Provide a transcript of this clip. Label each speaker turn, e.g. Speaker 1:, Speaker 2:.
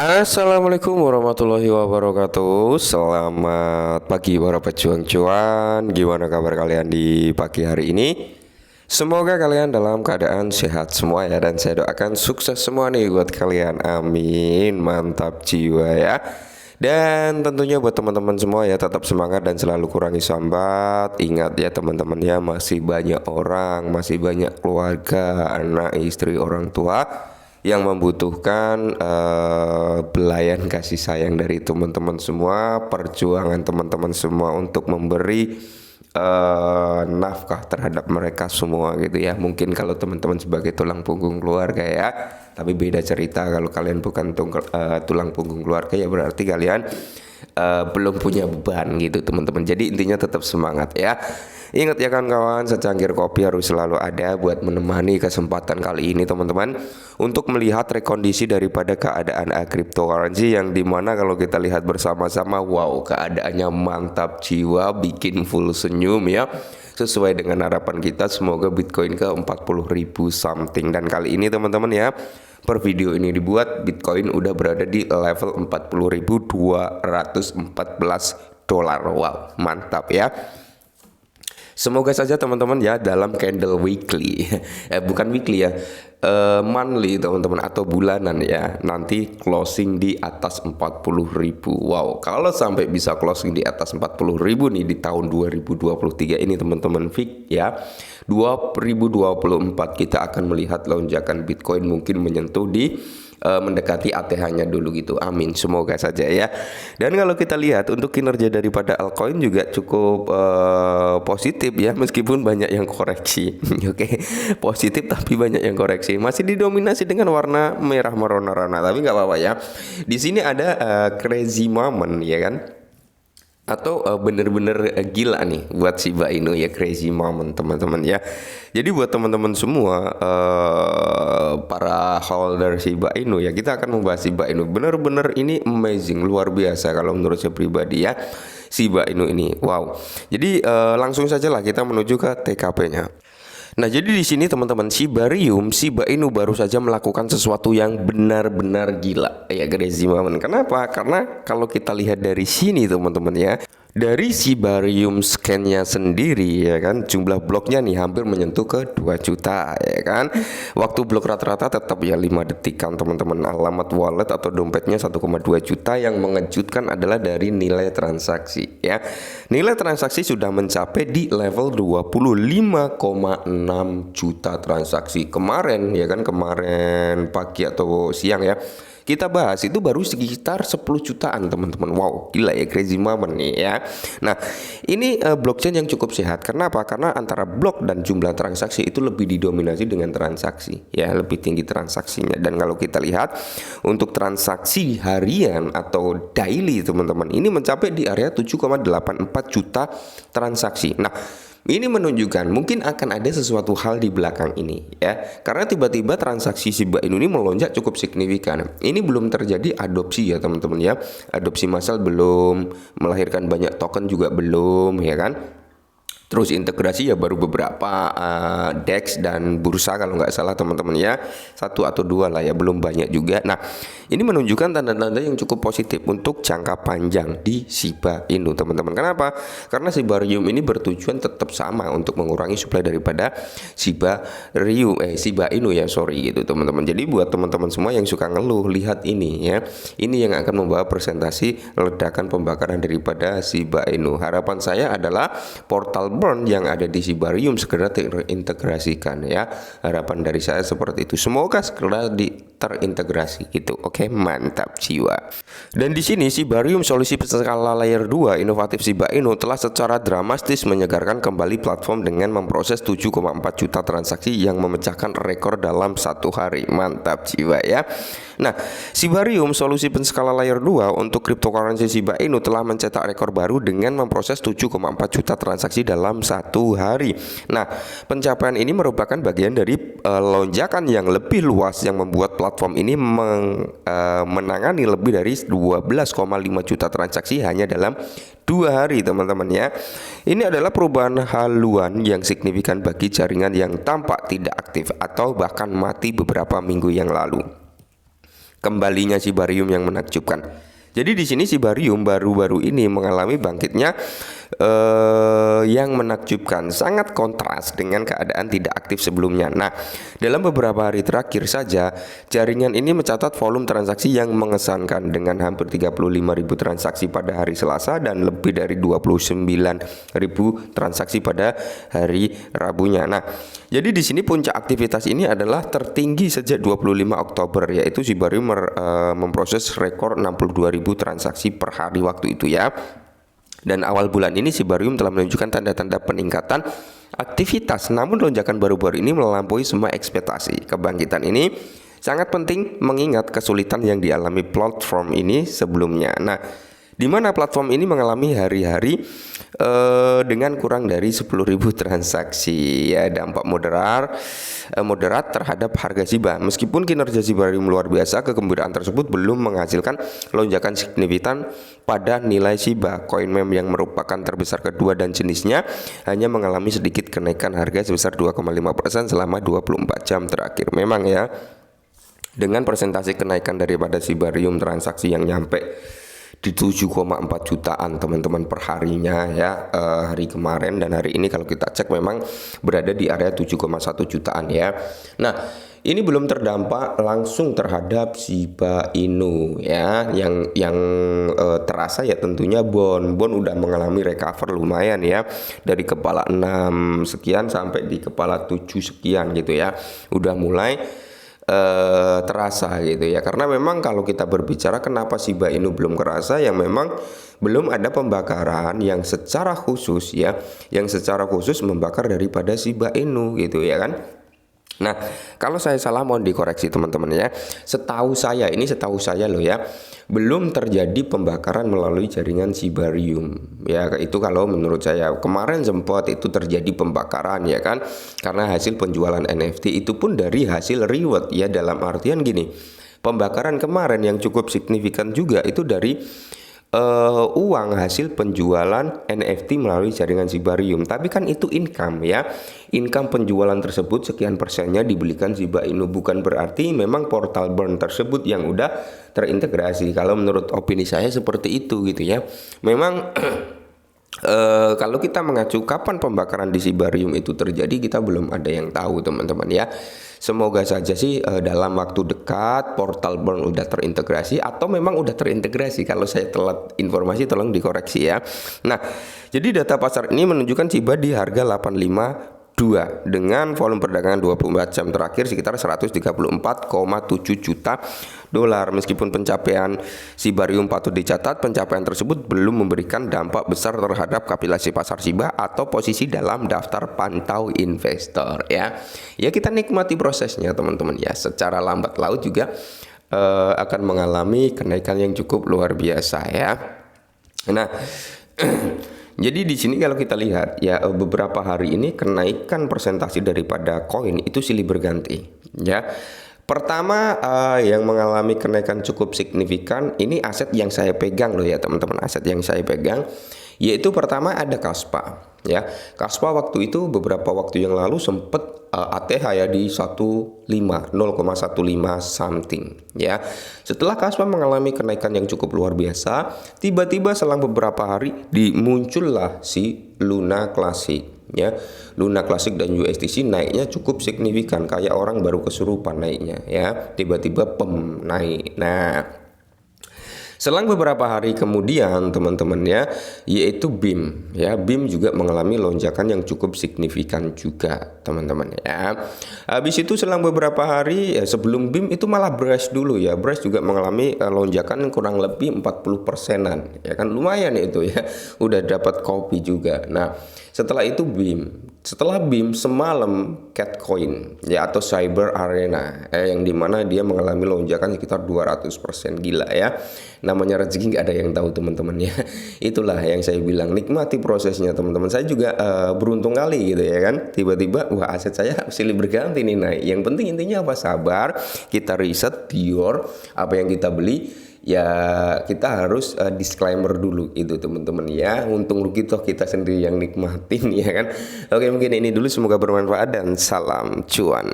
Speaker 1: Assalamualaikum warahmatullahi wabarakatuh. Selamat pagi para pejuang cuan. Gimana kabar kalian di pagi hari ini? Semoga kalian dalam keadaan sehat semua ya. Dan saya doakan sukses semua nih buat kalian. Amin. Mantap jiwa ya. Dan tentunya buat teman-teman semua ya, tetap semangat dan selalu kurangi sambat. Ingat ya teman-teman ya, masih banyak orang, masih banyak keluarga, anak, istri, orang tua yang membutuhkan belayan kasih sayang dari teman-teman semua, perjuangan teman-teman semua untuk memberi nafkah terhadap mereka semua gitu ya. Mungkin kalau teman-teman sebagai tulang punggung keluarga ya, tapi beda cerita kalau kalian bukan tulang punggung keluarga, ya berarti kalian belum punya beban gitu teman-teman. Jadi intinya tetap semangat ya. Ingat ya kawan-kawan, secangkir kopi harus selalu ada buat menemani kesempatan kali ini teman-teman, untuk melihat rekondisi daripada keadaan cryptocurrency, yang dimana kalau kita lihat bersama-sama, wow, keadaannya mantap jiwa, bikin full senyum ya. Sesuai dengan harapan kita, semoga Bitcoin ke 40.000 something. Dan kali ini teman-teman ya, per video ini dibuat, Bitcoin udah berada di level 40.214 dolar. Wow, mantap ya. Semoga saja teman-teman ya dalam candle weekly bukan weekly ya, monthly teman-teman, atau bulanan ya, nanti closing di atas 40.000. Wow, kalau sampai bisa closing di atas 40.000 nih di tahun 2023 ini teman-teman, fix ya 2024 kita akan melihat lonjakan Bitcoin mungkin menyentuh di mendekati ATH-nya dulu gitu. Amin, semoga saja ya. Dan kalau kita lihat untuk kinerja daripada altcoin juga cukup positif ya, meskipun banyak yang koreksi. Oke, positif tapi banyak yang koreksi. Masih didominasi dengan warna merah merona-rona, tapi nggak apa-apa ya. Di sini ada crazy moment ya kan, atau bener-bener gila nih buat Shiba Inu ya, crazy moment teman-teman ya. Jadi buat teman-teman semua para holder Shiba Inu ya, kita akan membahas Shiba Inu. Bener-bener ini amazing, luar biasa kalau menurut saya pribadi ya, Shiba Inu ini. Wow. Jadi langsung saja lah kita menuju ke TKP-nya. Nah, jadi di sini teman-teman, Shiba Inu baru saja melakukan sesuatu yang benar-benar gila ya, crazy moment. Kenapa? Karena kalau kita lihat dari sini teman-teman ya, dari Shiba scan-nya sendiri ya kan, jumlah bloknya nih hampir menyentuh ke 2 juta ya kan. Waktu blok rata-rata tetap ya 5 detikan teman-teman. Alamat wallet atau dompetnya 1,2 juta. Yang mengejutkan adalah dari nilai transaksi ya. Nilai transaksi sudah mencapai di level 25,6 juta transaksi kemarin ya kan, kemarin pagi atau siang ya. Kita bahas itu baru sekitar 10 jutaan teman-teman. Wow, gila ya, crazy moment nih ya. Nah, ini blockchain yang cukup sehat. Kenapa? Karena antara blok dan jumlah transaksi itu lebih didominasi dengan transaksi ya, lebih tinggi transaksinya. Dan kalau kita lihat untuk transaksi harian atau daily teman-teman, ini mencapai di area 7,84 juta transaksi. Nah, ini menunjukkan mungkin akan ada sesuatu hal di belakang ini ya, karena tiba-tiba transaksi Shiba Inu ini melonjak cukup signifikan. Ini belum terjadi adopsi ya teman-teman ya, adopsi massal belum, melahirkan banyak token juga belum ya kan. Terus integrasi ya baru beberapa DEX dan bursa kalau nggak salah teman-teman ya, 1 atau 2 lah ya, belum banyak juga. Nah, ini menunjukkan tanda-tanda yang cukup positif untuk jangka panjang di Shiba Inu teman-teman. Kenapa? Karena Shiba ini bertujuan tetap sama, untuk mengurangi supply daripada Shiba Inu ya, sorry gitu teman-teman. Jadi buat teman-teman semua yang suka ngeluh, lihat ini ya, ini yang akan membawa presentasi ledakan pembakaran daripada Shiba Inu. Harapan saya adalah portal burn yang ada di Shiba segera terintegrasikan ya. Harapan dari saya seperti itu. Semoga segera terintegrasi gitu. Oke, mantap jiwa. Dan di sini Shiba solusi skala layer 2 inovatif Shiba Inu telah secara dramatis menyegarkan kembali platform dengan memproses 7,4 juta transaksi yang memecahkan rekor dalam 1 hari. Mantap jiwa ya. Nah, Shiba solusi penskala layer 2 untuk cryptocurrency Shiba Inu telah mencetak rekor baru dengan memproses 7,4 juta transaksi dalam 1 hari. Nah, pencapaian ini merupakan bagian dari lonjakan yang lebih luas yang membuat platform ini menangani lebih dari 12,5 juta transaksi hanya dalam 2 hari teman-teman ya. Ini adalah perubahan haluan yang signifikan bagi jaringan yang tampak tidak aktif atau bahkan mati beberapa minggu yang lalu. kembalinya Sibarium yang menakjubkan. Jadi di sini Sibarium baru-baru ini mengalami bangkitnya yang menakjubkan, sangat kontras dengan keadaan tidak aktif sebelumnya. Nah, dalam beberapa hari terakhir saja jaringan ini mencatat volume transaksi yang mengesankan dengan hampir 35.000 transaksi pada hari Selasa dan lebih dari 29.000 transaksi pada hari Rabunya. Nah, jadi di sini puncak aktivitas ini adalah tertinggi sejak 25 Oktober, yaitu Sibarium memproses rekor 62.000 transaksi per hari waktu itu ya. Dan awal bulan ini Sibarium telah menunjukkan tanda-tanda peningkatan aktivitas, namun lonjakan baru-baru ini melampaui semua ekspektasi. Kebangkitan ini sangat penting mengingat kesulitan yang dialami platform ini sebelumnya. Nah, di mana platform ini mengalami hari-hari dengan kurang dari 10.000 transaksi ya, dampak moderat terhadap harga SIBA. Meskipun kinerja Sibarium luar biasa, kegembiraan tersebut belum menghasilkan lonjakan signifikan pada nilai SIBA. Koin meme yang merupakan terbesar kedua dan jenisnya hanya mengalami sedikit kenaikan harga sebesar 2,5% selama 24 jam terakhir. Memang ya, dengan persentase kenaikan daripada Sibarium transaksi yang nyampe di 7,4 jutaan teman-teman per harinya ya, hari kemarin dan hari ini kalau kita cek memang berada di area 7,1 jutaan ya. Nah, ini belum terdampak langsung terhadap Shiba Inu ya, yang terasa ya tentunya Bon udah mengalami recover lumayan ya, dari kepala 6 sekian sampai di kepala 7 sekian gitu ya, udah mulai terasa gitu ya. Karena memang kalau kita berbicara kenapa Shiba Inu belum kerasa, yang memang belum ada pembakaran yang secara khusus ya, yang secara khusus membakar daripada Shiba Inu gitu ya kan. Nah, kalau saya salah mohon dikoreksi teman-teman ya. Setahu saya loh ya, belum terjadi pembakaran melalui jaringan Sibarium. Ya, itu kalau menurut saya. Kemarin sempat itu terjadi pembakaran ya kan, karena hasil penjualan NFT itu pun dari hasil reward ya, dalam artian gini. Pembakaran kemarin yang cukup signifikan juga itu dari uang hasil penjualan NFT melalui jaringan Sibarium. Tapi kan itu income ya, income penjualan tersebut sekian persennya dibelikan Shiba Inu, bukan berarti memang portal burn tersebut yang udah terintegrasi. Kalau menurut opini saya seperti itu gitu ya. Memang kalau kita mengacu kapan pembakaran di Sibarium itu terjadi, kita belum ada yang tahu teman-teman ya. Semoga saja sih dalam waktu dekat portal burn udah terintegrasi, atau memang udah terintegrasi. Kalau saya telat informasi tolong dikoreksi ya. Nah, jadi data pasar ini menunjukkan Shiba di harga 852 dengan volume perdagangan 24 jam terakhir sekitar 134,7 juta dolar. Meskipun pencapaian Sibarium patut dicatat, pencapaian tersebut belum memberikan dampak besar terhadap kapitalisasi pasar Shiba atau posisi dalam daftar pantau investor ya. Ya, kita nikmati prosesnya teman-teman ya. Secara lambat laun juga akan mengalami kenaikan yang cukup luar biasa ya. Nah, jadi di sini kalau kita lihat ya, beberapa hari ini kenaikan persentase daripada koin itu silih berganti ya. Pertama yang mengalami kenaikan cukup signifikan ini aset yang saya pegang loh ya teman-teman, aset yang saya pegang, yaitu pertama ada Kaspa ya. Kaspa waktu itu beberapa waktu yang lalu sempat ATH ya di 0,15 something ya. Setelah Kaspa mengalami kenaikan yang cukup luar biasa, tiba-tiba selang beberapa hari muncullah si Luna Classic ya. Luna Classic dan USDC naiknya cukup signifikan, kayak orang baru kesurupan naiknya ya, tiba-tiba naik. Nah, selang beberapa hari kemudian teman-teman ya, yaitu BIM ya, BIM juga mengalami lonjakan yang cukup signifikan juga teman-teman ya. Habis itu selang beberapa hari ya, sebelum BIM itu malah Braze dulu ya. Braze juga mengalami lonjakan kurang lebih 40%-an ya kan, lumayan itu ya, udah dapat kopi juga. Nah, setelah itu BIM. Setelah BIM semalam Catcoin ya, atau Cyber Arena yang dimana dia mengalami lonjakan sekitar 200%, gila ya. Namanya rezeki nggak ada yang tahu teman-teman ya. Itulah yang saya bilang, nikmati prosesnya teman-teman. Saya juga beruntung kali gitu ya kan. Tiba-tiba wah, aset saya silih berganti nih naik. Yang penting intinya apa? Sabar, kita riset pure apa yang kita beli. Ya kita harus disclaimer dulu itu teman-teman ya. Untung rugi toh kita sendiri yang nikmatin ya kan. Oke, mungkin ini dulu, semoga bermanfaat dan salam cuan.